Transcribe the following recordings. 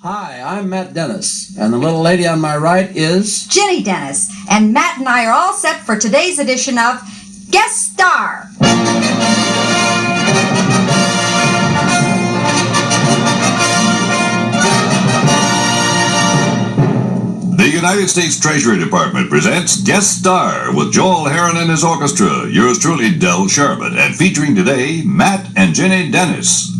Hi, I'm Matt Dennis, and the little lady on my right is... Ginny Dennis, and Matt and I are all set for today's edition of Guest Star. The United States Treasury Department presents Guest Star with Joel Herron and his orchestra. Yours truly, Del Sharbutt, and featuring today, Matt and Ginny Dennis.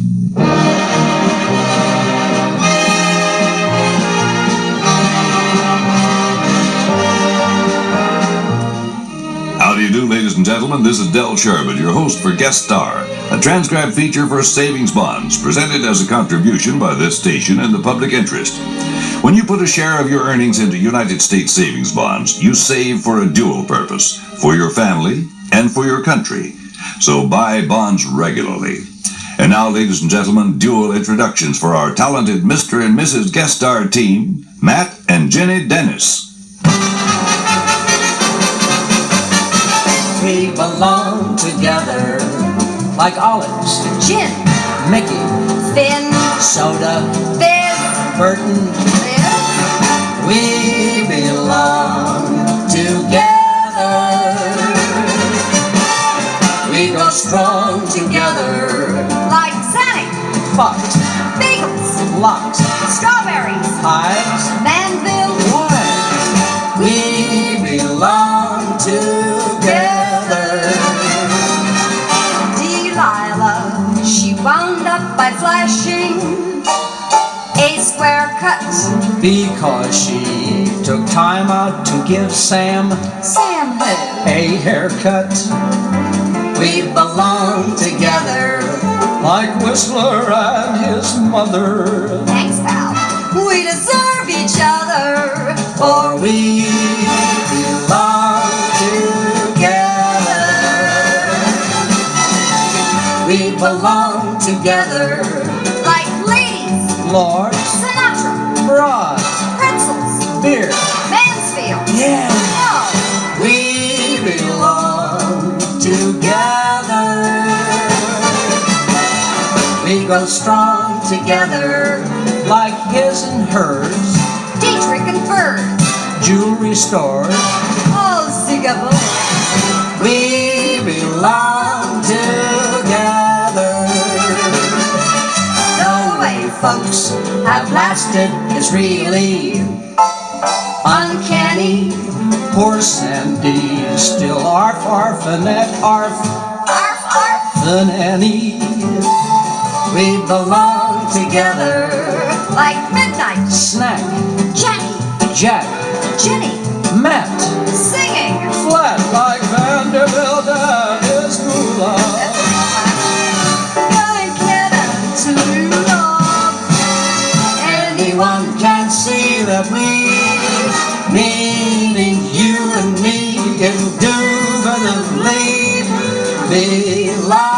How do you do, ladies and gentlemen? This is Del Sharbutt, your host for Guest Star, a transcribed feature for savings bonds, presented as a contribution by this station in the public interest. When you put a share of your earnings into United States savings bonds, you save for a dual purpose, for your family and for your country. So buy bonds regularly. And now, ladies and gentlemen, dual introductions for our talented Mr. and Mrs. Guest Star team, Matt and Ginny Dennis. We belong together like olives, Gin, Mickey, Finn, Soda, Fizz, Burton. Fizz. We belong together. We go strong together. Like Xanax, Fox, Beagles, Locks, Strawberries, Hives, Manville. Wine. We belong together. Delilah, she wound up by flashing a square cut. Because she took time out to give Sam Sam who? a haircut. We belong together like Whistler and his mother. Thanks, pal. We deserve each other. For we belong together. We belong together. Like ladies, Lord, Sinatra, Broad, pretzels, beer. Mansfield. Yeah. No. We belong together. We go strong together like his and hers. Dietrich and Bird. Jewelry stores. Oh, Zigaboo. We belong together. The way folks have lasted is really uncanny. Poor Sandy, still arf, arf-a-net, arf, Arf, arf. the nanny. We belong together. Like Midnight. Snack, Jackie. Jack, Ginny. Matt, Singing. flat like Vanderbilt and his moolah. Going to love. Anyone can see that we, meaning you and me, indubitably belong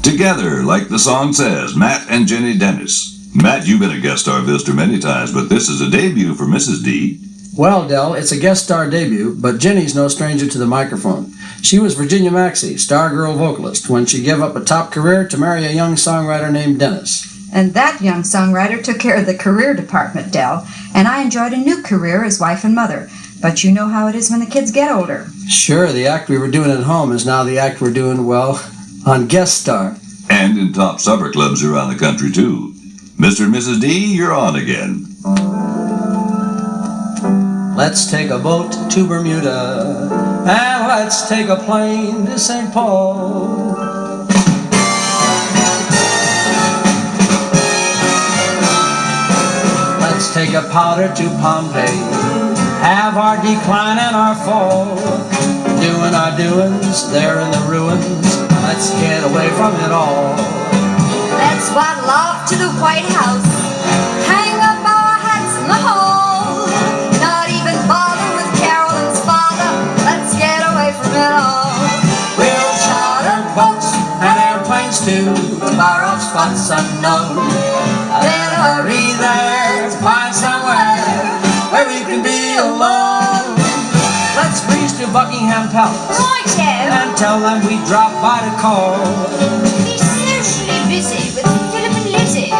Together, like the song says, Matt and Ginny Dennis. Matt, you've been a guest star visitor many times, but this is a debut for Mrs. D. Well, Del, it's a guest star debut, but Ginny's no stranger to the microphone. She was Virginia Maxey, stargirl vocalist, when she gave up a top career to marry a young songwriter named Dennis. And that young songwriter took care of the career department, Del, and I enjoyed a new career as wife and mother. But you know how it is when the kids get older. Sure, the act we were doing at home is now the act we're doing, well, on guest star. And in top supper clubs around the country, too. Mr. and Mrs. D, you're on again. Let's take a boat to Bermuda, and let's take a plane to St. Paul. Let's take a powder to Pompeii, have our decline and our fall, doing our doings there in the ruins. Let's get away from it all. Let's waddle off to the White House, hang up our hats in the hall, not even bother with Carolyn's father. Let's get away from it all. We'll charter boats and airplanes mountains to far off spots unknown. Then hurry there to find somewhere where we can be alone. Let's breeze to Buckingham Palace Righto. and tell them we dropped by to call. He's socially busy with Philip and Lizzie.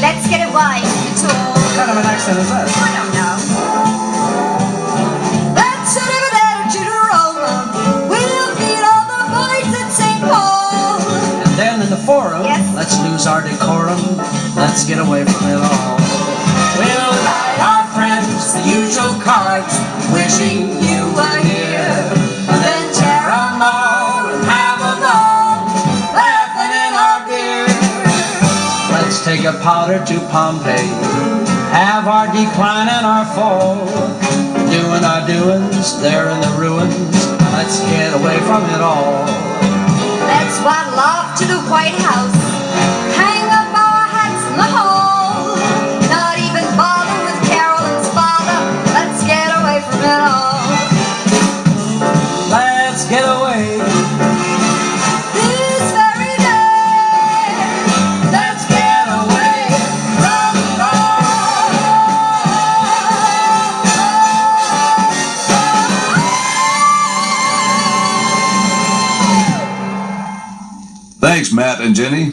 Let's get away from it all. What kind of an accent is that? I don't know. Let's sort of an attitude to Roma. We'll meet all the boys at St. Paul. And then in the forum, Yes. let's lose our decorum. Let's get away from it all. We'll write our friends the usual cards, wishing you were here. And then tear 'em all and have a ball, laughing in our beer. Let's take a powder to Pompeii, have our decline and our fall, doing our doings there in the ruins. Let's get away from it all. Let's waddle off to the White House. Hang up our hats in the hall. Not even bother with Carolyn's father. Let's get away from it all. Let's get away. This very day. Let's get away from it Thanks, Matt and Jenny.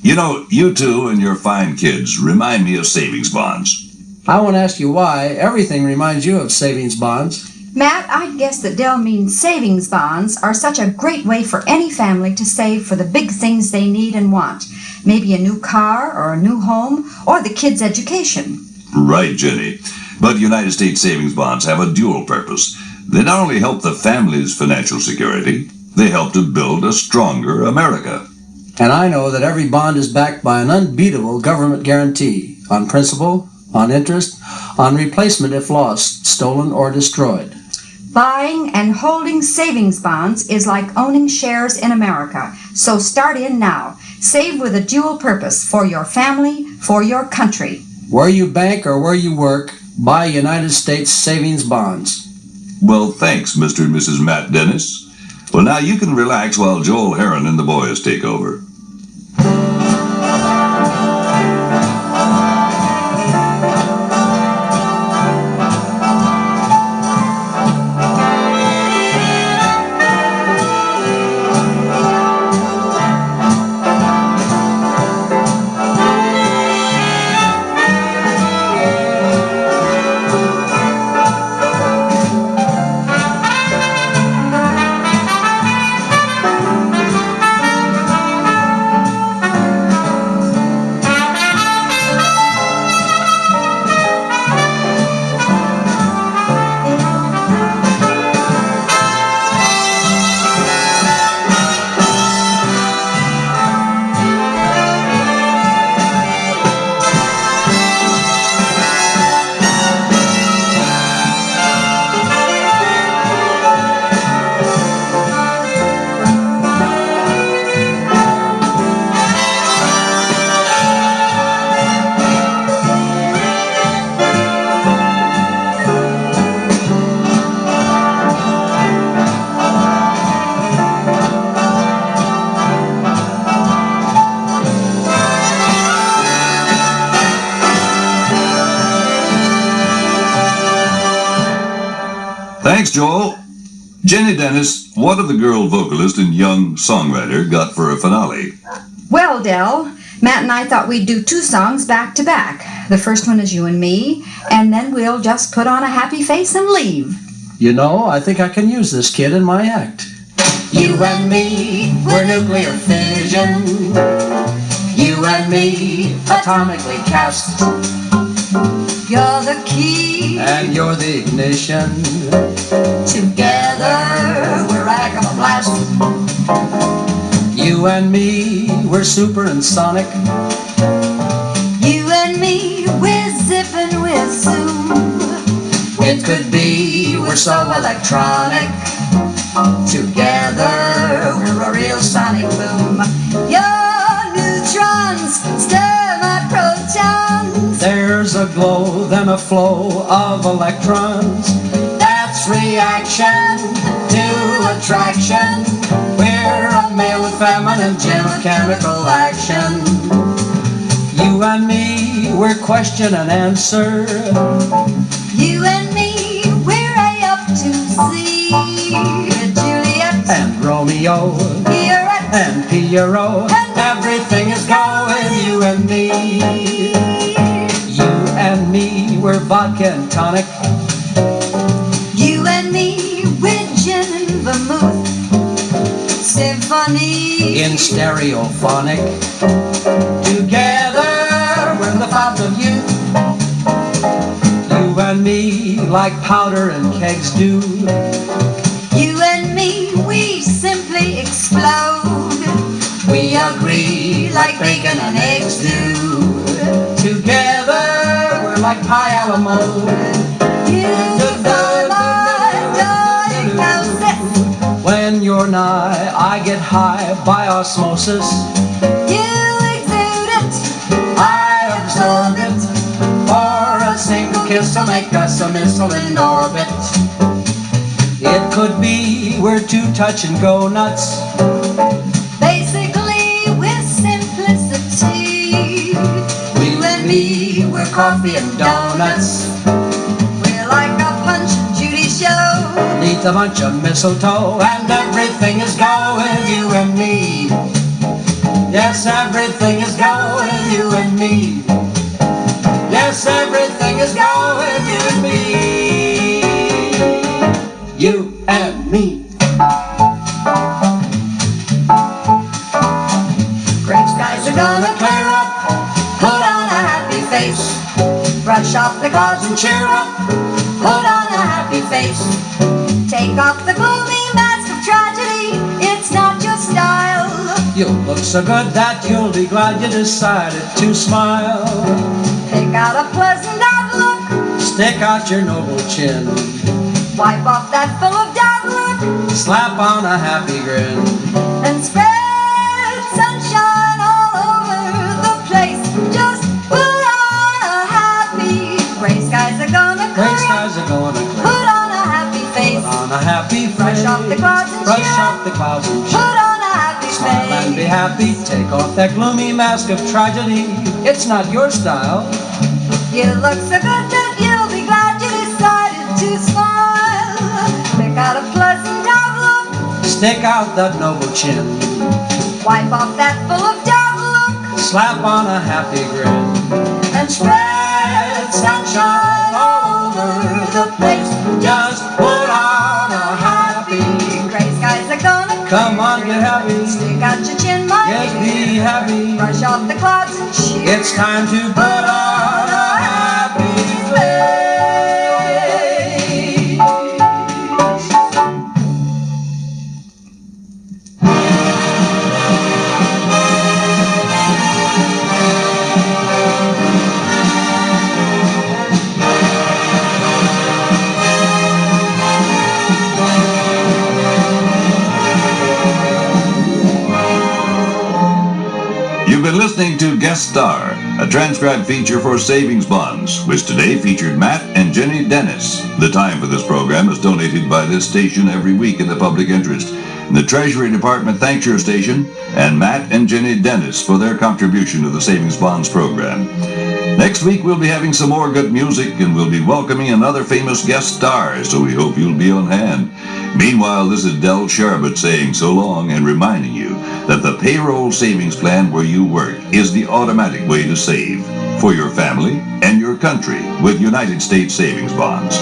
You know, you two and your fine kids remind me of savings bonds. I won't ask you why. Everything reminds you of savings bonds. Matt, I guess that Dell means savings bonds are such a great way for any family to save for the big things they need and want. Maybe a new car or a new home or the kids' education. Right, Jenny. But United States savings bonds have a dual purpose. They not only help the family's financial security, they help to build a stronger America. And I know that every bond is backed by an unbeatable government guarantee on principal, on interest, on replacement if lost, stolen, or destroyed. Buying and holding savings bonds is like owning shares in America. So start in now. Save with a dual purpose for your family, for your country. Where you bank or where you work, buy United States savings bonds. Well, thanks, Mr. and Mrs. Matt Dennis. Well, now you can relax while Joel Heron and the boys take over. Thanks, Joel. Jenny Dennis, what have the girl vocalist and young songwriter got for a finale? Well, Dell, Matt and I thought we'd do 2 songs back to back. The first one is You and Me, and then we'll just put on a happy face and leave. You know, I think I can use this kid in my act. You and me, we're nuclear fission. You and me, atomically cast. You're the key. And you're the ignition. Together we're Agama Blast. You and me, we're super and sonic. You and me, we're zipping, we're zoom. It could be we're so electronic. Together we're a real sonic boom. Your neutrons stir my protons. There's a glow, then a flow of electrons. That's reaction to attraction. We're a male with feminine gentle chemical action. You and me, we're question and answer. You and me, we're A up to Z. Juliet And Romeo Pierrette and Pierrot, everything is going, you and me. You and me, we're vodka and tonic. You and me, with gin and vermouth. Symphony In stereophonic, together we're the fountain of youth. You and me, like powder and kegs do. You and me, we simply explode. We agree like bacon and eggs do. Together we're like pie a la mode. You are my darling houses. When you're nigh, I get high by osmosis. You exude it. I absorb it. For a single kiss to make us a missile in orbit. It could be we're two touch and go nuts. Basically, with simplicity. You and me, we're coffee and donuts. We're like a Punch and Judy show. Neath a bunch of mistletoe, and everything is going, you and me. Yes, everything is going, you and me. Yes, everything is going, you and me. You and me. Gray skies are gonna clear up. Put on a happy face. Brush off the clouds and cheer up. Put on a happy face. Take off the gloomy mask of tragedy. It's not your style. You'll look so good that you'll be glad you decided to smile. Pick out a pleasant outlook. Stick out your noble chin. Wipe off that full of doubt look. Slap on a happy grin. And spread sunshine all over the place. Just put on a happy. Gray skies are gonna Gray clear up. skies are going to clear. Put on a happy face. Put on a happy face. Brush off the clouds and Brush cheer off the clouds and cheer. Put on a happy Smile and be face. happy. Take off that gloomy mask of tragedy. It's not your style. You look so good that you'll be glad you decided to smile. Pick out a pleasant outlook. Stick out that noble chin. Wipe off that full of doubt look. Slap on a happy grin. And spread sunshine all over the place. Just put on a happy. Gray skies are gonna Come on, get happy. stick out your chin, my Yes, dear. be happy. Brush off the clouds and cheer. It's time to put on a happy face. You've been listening to Guest Star, a transcribed feature for savings bonds, which today featured Matt and Jenny Dennis. The time for this program is donated by this station every week in the public interest. And the Treasury Department thanks your station and Matt and Jenny Dennis for their contribution to the Savings Bonds program. Next week we'll be having some more good music and we'll be welcoming another famous guest star, so we hope you'll be on hand. Meanwhile, this is Del Sharbutt saying so long and reminding you that the payroll savings plan where you work is the automatic way to save for your family and your country with United States Savings Bonds.